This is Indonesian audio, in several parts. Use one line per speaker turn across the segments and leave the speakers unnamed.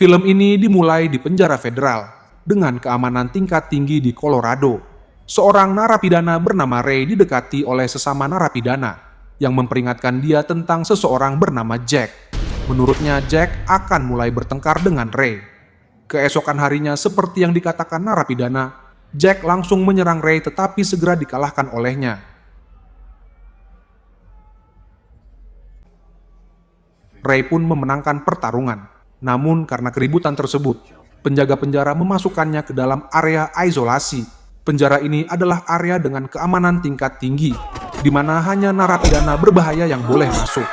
Film ini dimulai di penjara federal dengan keamanan tingkat tinggi di Colorado. Seorang narapidana bernama Ray didekati oleh sesama narapidana yang memperingatkan dia tentang seseorang bernama Jack. Menurutnya Jack akan mulai bertengkar dengan Ray. Keesokan harinya, seperti yang dikatakan narapidana, Jack langsung menyerang Ray tetapi segera dikalahkan olehnya. Ray pun memenangkan pertarungan. Namun karena keributan tersebut, penjaga penjara memasukkannya ke dalam area isolasi. Penjara ini adalah area dengan keamanan tingkat tinggi, di mana hanya narapidana berbahaya yang boleh masuk.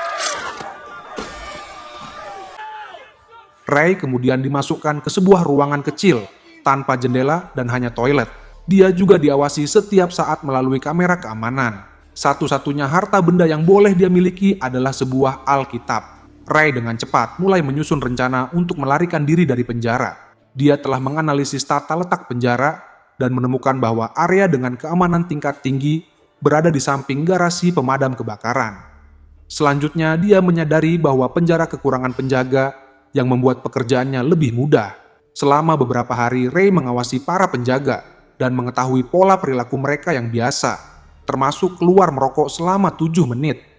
Ray kemudian dimasukkan ke sebuah ruangan kecil, tanpa jendela dan hanya toilet. Dia juga diawasi setiap saat melalui kamera keamanan. Satu-satunya harta benda yang boleh dia miliki adalah sebuah Alkitab. Ray dengan cepat mulai menyusun rencana untuk melarikan diri dari penjara. Dia telah menganalisis tata letak penjara dan menemukan bahwa area dengan keamanan tingkat tinggi berada di samping garasi pemadam kebakaran. Selanjutnya, dia menyadari bahwa penjara kekurangan penjaga yang membuat pekerjaannya lebih mudah. Selama beberapa hari, Ray mengawasi para penjaga dan mengetahui pola perilaku mereka yang biasa, termasuk keluar merokok selama 7 menit.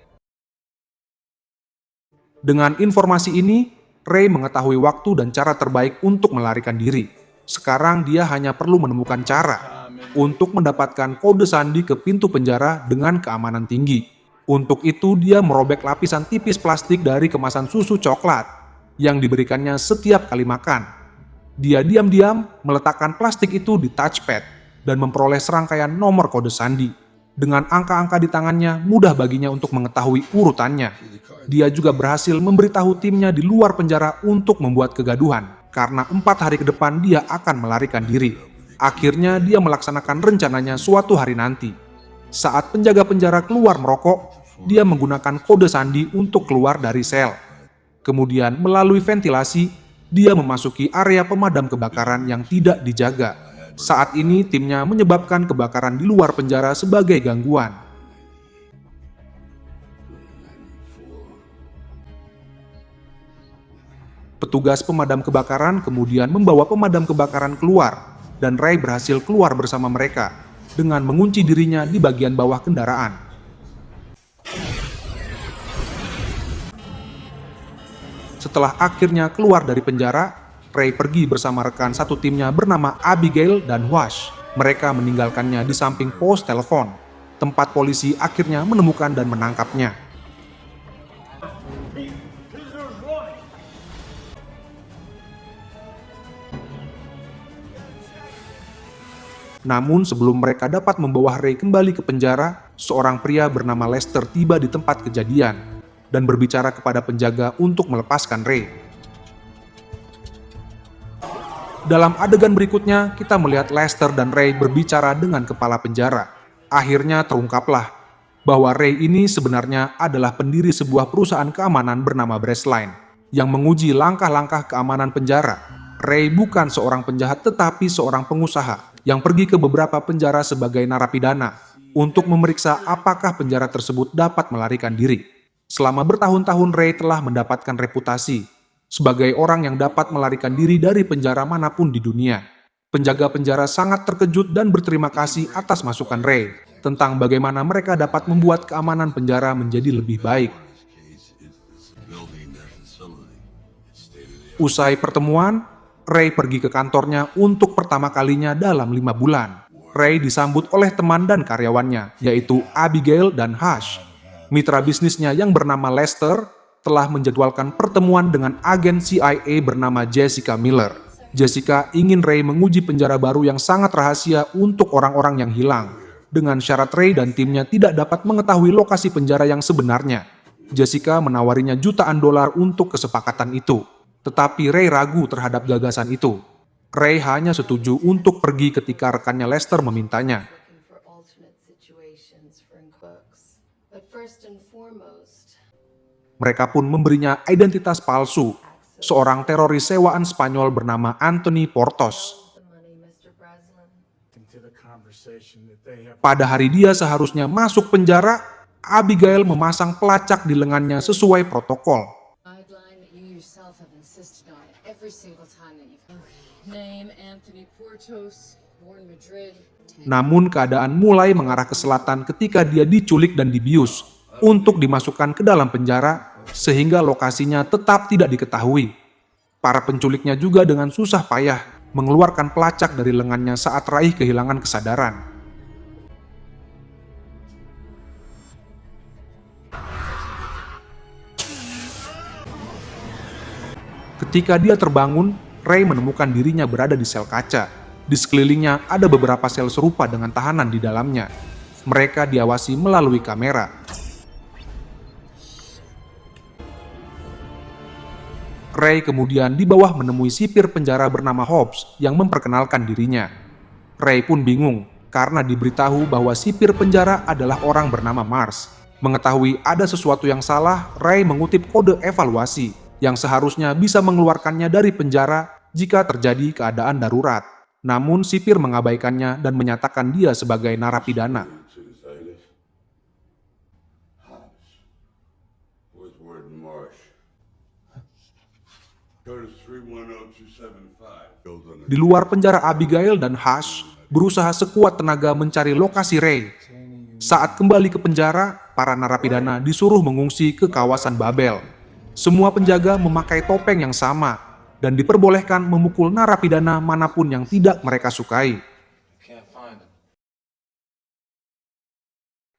Dengan informasi ini, Ray mengetahui waktu dan cara terbaik untuk melarikan diri. Sekarang dia hanya perlu menemukan cara untuk mendapatkan kode sandi ke pintu penjara dengan keamanan tinggi. Untuk itu, dia merobek lapisan tipis plastik dari kemasan susu coklat yang diberikannya setiap kali makan. Dia diam-diam meletakkan plastik itu di touchpad dan memperoleh serangkaian nomor kode sandi. Dengan angka-angka di tangannya, mudah baginya untuk mengetahui urutannya. Dia juga berhasil memberitahu timnya di luar penjara untuk membuat kegaduhan, karena 4 hari ke depan dia akan melarikan diri. Akhirnya dia melaksanakan rencananya suatu hari nanti. Saat penjaga penjara keluar merokok, dia menggunakan kode sandi untuk keluar dari sel. Kemudian melalui ventilasi, dia memasuki area pemadam kebakaran yang tidak dijaga. Saat ini timnya menyebabkan kebakaran di luar penjara sebagai gangguan. Petugas pemadam kebakaran kemudian membawa pemadam kebakaran keluar, dan Ray berhasil keluar bersama mereka dengan mengunci dirinya di bagian bawah kendaraan. Setelah akhirnya keluar dari penjara, Ray pergi bersama rekan satu timnya bernama Abigail dan Wash. Mereka meninggalkannya di samping pos telepon, tempat polisi akhirnya menemukan dan menangkapnya. Namun sebelum mereka dapat membawa Ray kembali ke penjara, seorang pria bernama Lester tiba di tempat kejadian dan berbicara kepada penjaga untuk melepaskan Ray. Dalam adegan berikutnya, kita melihat Lester dan Ray berbicara dengan kepala penjara. Akhirnya terungkaplah bahwa Ray ini sebenarnya adalah pendiri sebuah perusahaan keamanan bernama Breastline yang menguji langkah-langkah keamanan penjara. Ray bukan seorang penjahat tetapi seorang pengusaha yang pergi ke beberapa penjara sebagai narapidana untuk memeriksa apakah penjara tersebut dapat melarikan diri. Selama bertahun-tahun Ray telah mendapatkan reputasi sebagai orang yang dapat melarikan diri dari penjara manapun di dunia. Penjaga penjara sangat terkejut dan berterima kasih atas masukan Ray tentang bagaimana mereka dapat membuat keamanan penjara menjadi lebih baik. Usai pertemuan, Ray pergi ke kantornya untuk pertama kalinya dalam 5 bulan. Ray disambut oleh teman dan karyawannya, yaitu Abigail dan Hush. Mitra bisnisnya yang bernama Lester telah menjadwalkan pertemuan dengan agen CIA bernama Jessica Miller. Jessica ingin Ray menguji penjara baru yang sangat rahasia untuk orang-orang yang hilang, dengan syarat Ray dan timnya tidak dapat mengetahui lokasi penjara yang sebenarnya. Jessica menawarinya jutaan dolar untuk kesepakatan itu. Tetapi Ray ragu terhadap gagasan itu. Ray hanya setuju untuk pergi ketika rekannya Lester memintanya. Mereka pun memberinya identitas palsu, seorang teroris sewaan Spanyol bernama Anthony Portos. Pada hari dia seharusnya masuk penjara, Abigail memasang pelacak di lengannya sesuai protokol.
Every single time that you've... Name Anthony Portos, born Madrid.
Namun keadaan mulai mengarah ke selatan ketika dia diculik dan dibius untuk dimasukkan ke dalam penjara sehingga lokasinya tetap tidak diketahui. Para penculiknya juga dengan susah payah mengeluarkan pelacak dari lengannya saat Ray kehilangan kesadaran. Ketika dia terbangun, Ray menemukan dirinya berada di sel kaca. Di sekelilingnya ada beberapa sel serupa dengan tahanan di dalamnya. Mereka diawasi melalui kamera. Ray kemudian di bawah menemui sipir penjara bernama Hobbs yang memperkenalkan dirinya. Ray pun bingung karena diberitahu bahwa sipir penjara adalah orang bernama Mars. Mengetahui ada sesuatu yang salah, Ray mengutip kode evaluasi yang seharusnya bisa mengeluarkannya dari penjara jika terjadi keadaan darurat. Namun sipir mengabaikannya dan menyatakan dia sebagai narapidana. Di luar penjara, Abigail dan Hush berusaha sekuat tenaga mencari lokasi Ray. Saat kembali ke penjara, para narapidana disuruh mengungsi ke kawasan Babel. Semua penjaga memakai topeng yang sama dan diperbolehkan memukul narapidana manapun yang tidak mereka sukai.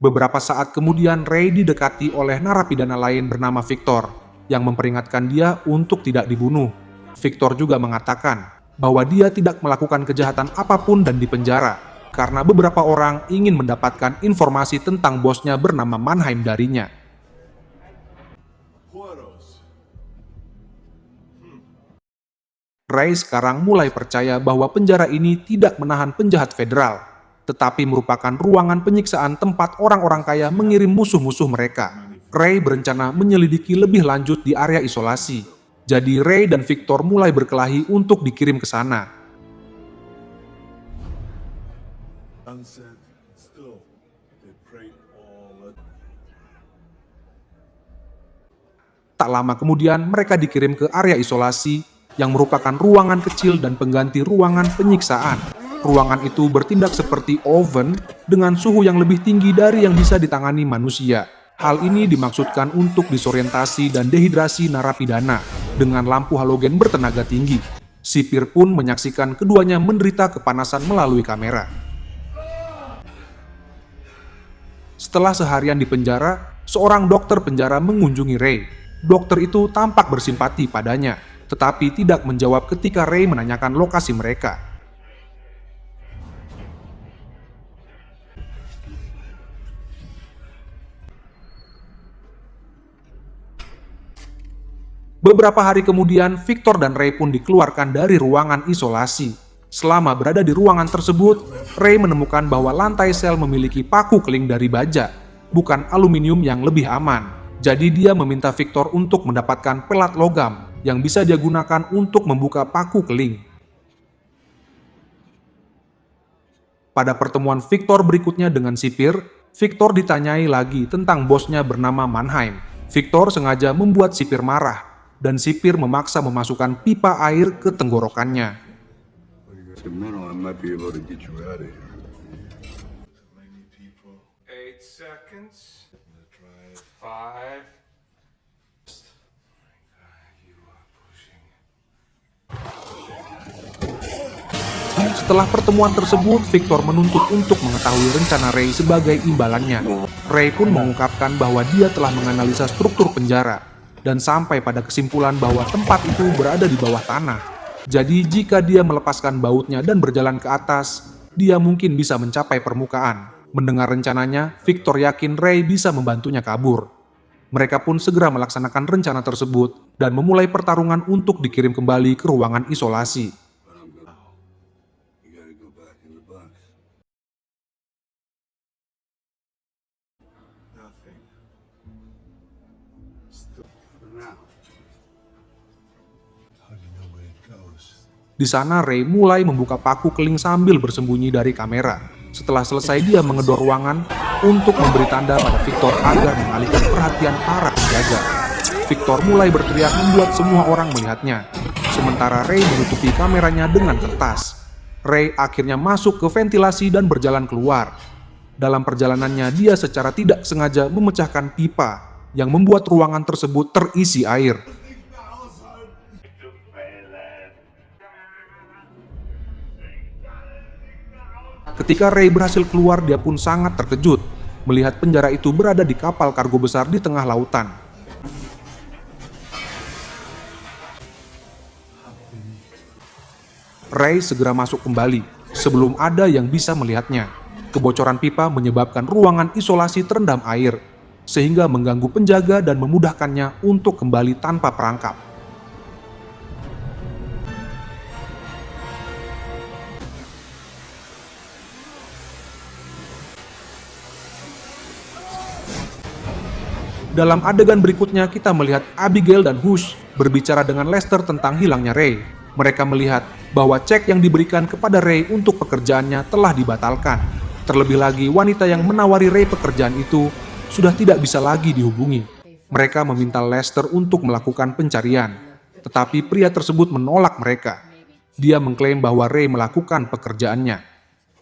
Beberapa saat kemudian, Ray didekati oleh narapidana lain bernama Victor yang memperingatkan dia untuk tidak dibunuh. Victor juga mengatakan bahwa dia tidak melakukan kejahatan apapun dan dipenjara karena beberapa orang ingin mendapatkan informasi tentang bosnya bernama Mannheim darinya. Ray sekarang mulai percaya bahwa penjara ini tidak menahan penjahat federal, tetapi merupakan ruangan penyiksaan tempat orang-orang kaya mengirim musuh-musuh mereka. Ray berencana menyelidiki lebih lanjut di area isolasi. Jadi Ray dan Victor mulai berkelahi untuk dikirim ke sana. Tak lama kemudian mereka dikirim ke area isolasi yang merupakan ruangan kecil dan pengganti ruangan penyiksaan. Ruangan itu bertindak seperti oven dengan suhu yang lebih tinggi dari yang bisa ditangani manusia. Hal ini dimaksudkan untuk disorientasi dan dehidrasi narapidana dengan lampu halogen bertenaga tinggi. Sipir pun menyaksikan keduanya menderita kepanasan melalui kamera. Setelah seharian di penjara, seorang dokter penjara mengunjungi Ray. Dokter itu tampak bersimpati padanya, tetapi tidak menjawab ketika Ray menanyakan lokasi mereka. Beberapa hari kemudian, Victor dan Ray pun dikeluarkan dari ruangan isolasi. Selama berada di ruangan tersebut, Ray menemukan bahwa lantai sel memiliki paku keling dari baja, bukan aluminium yang lebih aman. Jadi dia meminta Victor untuk mendapatkan pelat logam yang bisa dia gunakan untuk membuka paku keling. Pada pertemuan Victor berikutnya dengan sipir, Victor ditanyai lagi tentang bosnya bernama Mannheim. Victor sengaja membuat sipir marah, dan sipir memaksa memasukkan pipa air ke tenggorokannya. Setelah pertemuan tersebut, Victor menuntut untuk mengetahui rencana Ray sebagai imbalannya. Ray pun mengungkapkan bahwa dia telah menganalisa struktur penjara dan sampai pada kesimpulan bahwa tempat itu berada di bawah tanah. Jadi jika dia melepaskan bautnya dan berjalan ke atas, dia mungkin bisa mencapai permukaan. Mendengar rencananya, Victor yakin Ray bisa membantunya kabur. Mereka pun segera melaksanakan rencana tersebut dan memulai pertarungan untuk dikirim kembali ke ruangan isolasi. Di sana Ray mulai membuka paku keling sambil bersembunyi dari kamera. Setelah selesai dia menggedor ruangan untuk memberi tanda pada Victor agar mengalihkan perhatian para penjaga. Victor mulai berteriak membuat semua orang melihatnya. sementara Ray menutupi kameranya dengan kertas. Ray akhirnya masuk ke ventilasi dan berjalan keluar. Dalam perjalanannya, dia secara tidak sengaja memecahkan pipa yang membuat ruangan tersebut terisi air. Ketika Ray berhasil keluar, dia pun sangat terkejut melihat penjara itu berada di kapal kargo besar di tengah lautan. Ray segera masuk kembali sebelum ada yang bisa melihatnya. Kebocoran pipa menyebabkan ruangan isolasi terendam air, sehingga mengganggu penjaga dan memudahkannya untuk kembali tanpa perangkap. Dalam adegan berikutnya, kita melihat Abigail dan Hush berbicara dengan Lester tentang hilangnya Ray. Mereka melihat bahwa cek yang diberikan kepada Ray untuk pekerjaannya telah dibatalkan. Terlebih lagi, wanita yang menawari Ray pekerjaan itu sudah tidak bisa lagi dihubungi. Mereka meminta Lester untuk melakukan pencarian, tetapi pria tersebut menolak mereka. Dia mengklaim bahwa Ray melakukan pekerjaannya.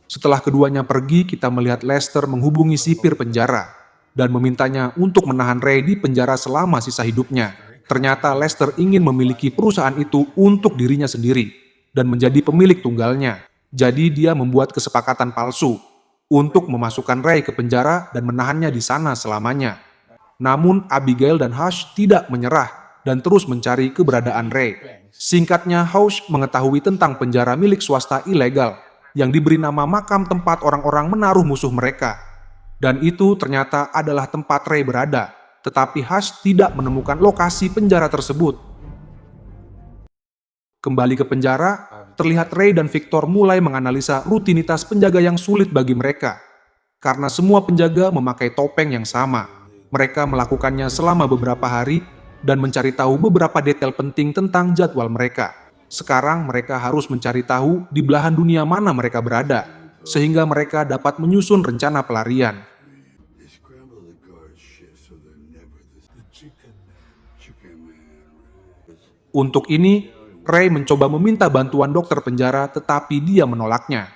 Setelah keduanya pergi, kita melihat Lester menghubungi sipir penjara dan memintanya untuk menahan Ray di penjara selama sisa hidupnya. Ternyata Lester ingin memiliki perusahaan itu untuk dirinya sendiri dan menjadi pemilik tunggalnya. Jadi dia membuat kesepakatan palsu untuk memasukkan Ray ke penjara dan menahannya di sana selamanya. Namun Abigail dan Hush tidak menyerah dan terus mencari keberadaan Ray. Singkatnya, Hush mengetahui tentang penjara milik swasta ilegal yang diberi nama makam tempat orang-orang menaruh musuh mereka. Dan itu ternyata adalah tempat Ray berada, tetapi Hush tidak menemukan lokasi penjara tersebut. Kembali ke penjara, terlihat Ray dan Victor mulai menganalisa rutinitas penjaga yang sulit bagi mereka. Karena semua penjaga memakai topeng yang sama. Mereka melakukannya selama beberapa hari dan mencari tahu beberapa detail penting tentang jadwal mereka. Sekarang mereka harus mencari tahu di belahan dunia mana mereka berada, sehingga mereka dapat menyusun rencana pelarian. Untuk ini, Ray mencoba meminta bantuan dokter penjara, tetapi dia menolaknya.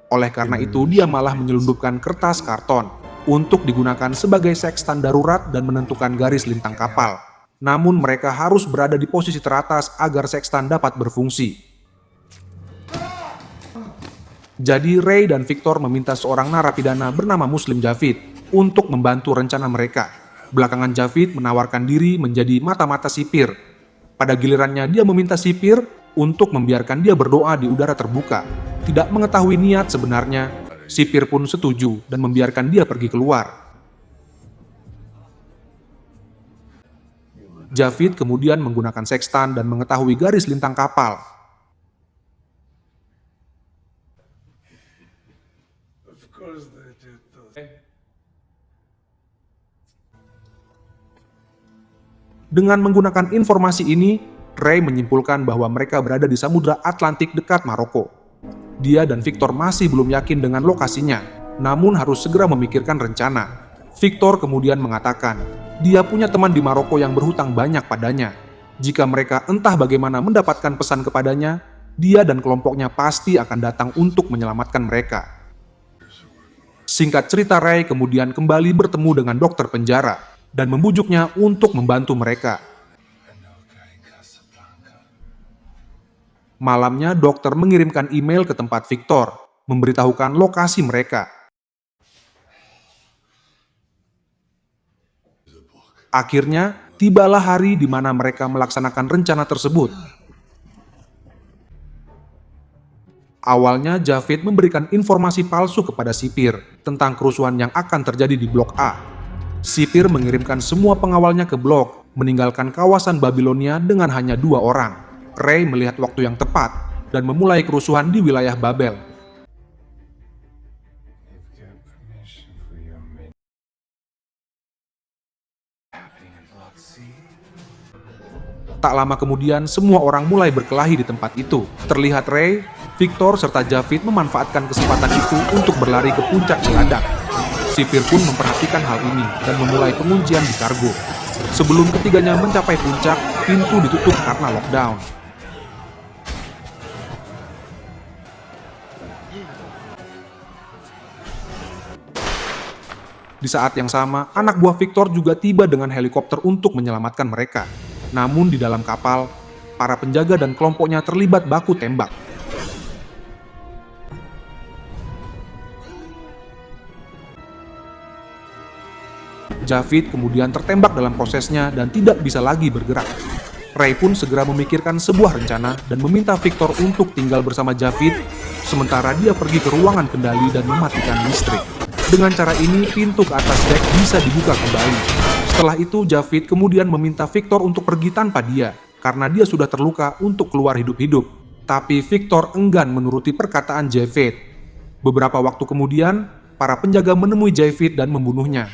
Oleh karena itu, dia malah menyelundupkan kertas karton untuk digunakan sebagai sekstan darurat dan menentukan garis lintang kapal. Namun mereka harus berada di posisi teratas agar sekstan dapat berfungsi. Jadi Ray dan Victor meminta seorang narapidana bernama Muslim Javid untuk membantu rencana mereka. Belakangan Javid menawarkan diri menjadi mata-mata sipir. Pada gilirannya dia meminta sipir untuk membiarkan dia berdoa di udara terbuka. Tidak mengetahui niat sebenarnya, sipir pun setuju dan membiarkan dia pergi keluar. Javid kemudian menggunakan sekstan dan mengetahui garis lintang kapal. Dengan menggunakan informasi ini, Ray menyimpulkan bahwa mereka berada di Samudra Atlantik dekat Maroko. Dia dan Victor masih belum yakin dengan lokasinya, namun harus segera memikirkan rencana. Victor kemudian mengatakan, dia punya teman di Maroko yang berhutang banyak padanya. Jika mereka entah bagaimana mendapatkan pesan kepadanya, dia dan kelompoknya pasti akan datang untuk menyelamatkan mereka. Singkat cerita, Ray kemudian kembali bertemu dengan dokter penjara dan membujuknya untuk membantu mereka. Malamnya, dokter mengirimkan email ke tempat Victor, memberitahukan lokasi mereka. Akhirnya, tibalah hari di mana mereka melaksanakan rencana tersebut. Awalnya, Javid memberikan informasi palsu kepada sipir tentang kerusuhan yang akan terjadi di Blok A. Sipir mengirimkan semua pengawalnya ke blok, meninggalkan kawasan Babilonia dengan hanya 2 orang. Ray melihat waktu yang tepat dan memulai kerusuhan di wilayah Babel. Tak lama kemudian, semua orang mulai berkelahi di tempat itu. Terlihat Ray, Victor, serta Javid memanfaatkan kesempatan itu untuk berlari ke puncak celadak. Sipir pun memperhatikan hal ini dan memulai penguncian di kargo. Sebelum ketiganya mencapai puncak, pintu ditutup karena lockdown. Di saat yang sama, anak buah Victor juga tiba dengan helikopter untuk menyelamatkan mereka. Namun di dalam kapal, para penjaga dan kelompoknya terlibat baku tembak. Javid kemudian tertembak dalam prosesnya dan tidak bisa lagi bergerak. Ray pun segera memikirkan sebuah rencana dan meminta Victor untuk tinggal bersama Javid, sementara dia pergi ke ruangan kendali dan mematikan listrik. Dengan cara ini, pintu ke atas dek bisa dibuka kembali. Setelah itu, Javid kemudian meminta Victor untuk pergi tanpa dia, karena dia sudah terluka untuk keluar hidup-hidup. Tapi Victor enggan menuruti perkataan Javid. Beberapa waktu kemudian, para penjaga menemui Javid dan membunuhnya.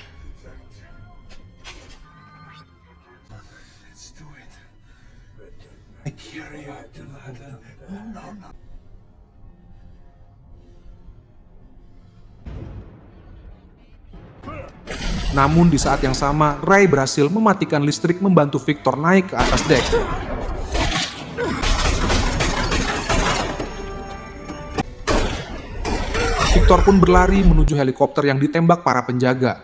Namun di saat yang sama, Ray berhasil mematikan listrik membantu Victor naik ke atas dek. Victor pun berlari menuju helikopter yang ditembak para penjaga.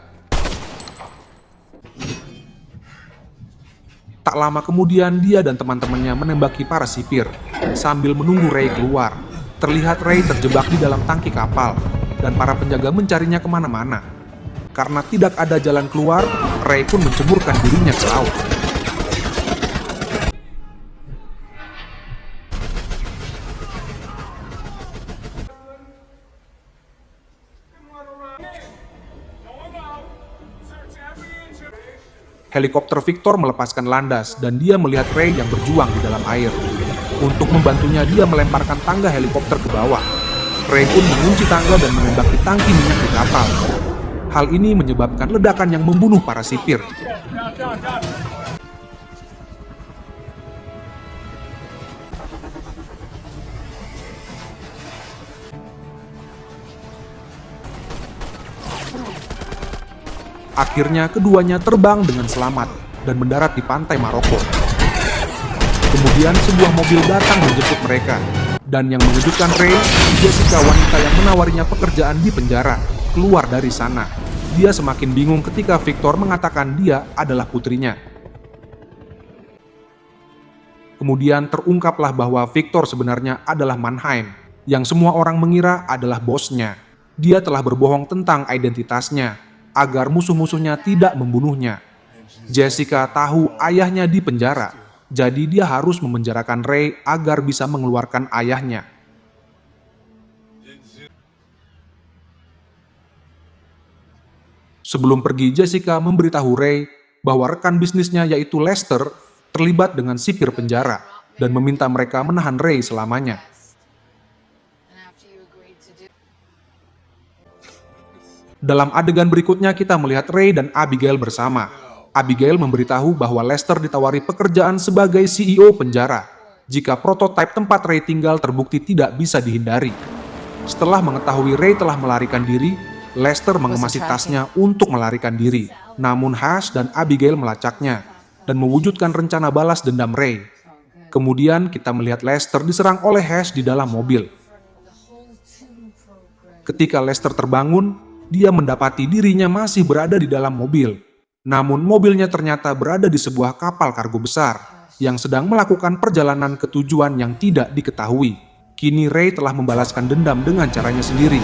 Tak lama kemudian, dia dan teman-temannya menembaki para sipir. Sambil menunggu Ray keluar, terlihat Ray terjebak di dalam tangki kapal, dan para penjaga mencarinya kemana-mana. Karena tidak ada jalan keluar, Ray pun menceburkan dirinya ke laut. Helikopter Victor melepaskan landas dan dia melihat Ray yang berjuang di dalam air. Untuk membantunya, dia melemparkan tangga helikopter ke bawah. Ray pun mengunci tangga dan menembaki tangki minyak di kapal. Hal ini menyebabkan ledakan yang membunuh para sipir. Akhirnya keduanya terbang dengan selamat dan mendarat di pantai Maroko. Kemudian sebuah mobil datang menjemput mereka. Dan yang mengejutkan Ray, Jessica, wanita yang menawarinya pekerjaan di penjara, keluar dari sana. Dia semakin bingung ketika Victor mengatakan dia adalah putrinya. Kemudian terungkaplah bahwa Victor sebenarnya adalah Mannheim, yang semua orang mengira adalah bosnya. Dia telah berbohong tentang identitasnya, agar musuh-musuhnya tidak membunuhnya. Jessica tahu ayahnya di penjara, jadi dia harus memenjarakan Ray agar bisa mengeluarkan ayahnya. Sebelum pergi, Jessica memberitahu Ray bahwa rekan bisnisnya yaitu Lester terlibat dengan sipir penjara dan meminta mereka menahan Ray selamanya. Dalam adegan berikutnya kita melihat Ray dan Abigail bersama. Abigail memberitahu bahwa Lester ditawari pekerjaan sebagai CEO penjara jika prototipe tempat Ray tinggal terbukti tidak bisa dihindari. Setelah mengetahui Ray telah melarikan diri, Lester mengemasi tasnya untuk melarikan diri. Namun Hash dan Abigail melacaknya dan mewujudkan rencana balas dendam Ray. Kemudian kita melihat Lester diserang oleh Hash di dalam mobil. Ketika Lester terbangun, dia mendapati dirinya masih berada di dalam mobil. Namun mobilnya ternyata berada di sebuah kapal kargo besar yang sedang melakukan perjalanan ke tujuan yang tidak diketahui. Kini Ray telah membalaskan dendam dengan caranya sendiri.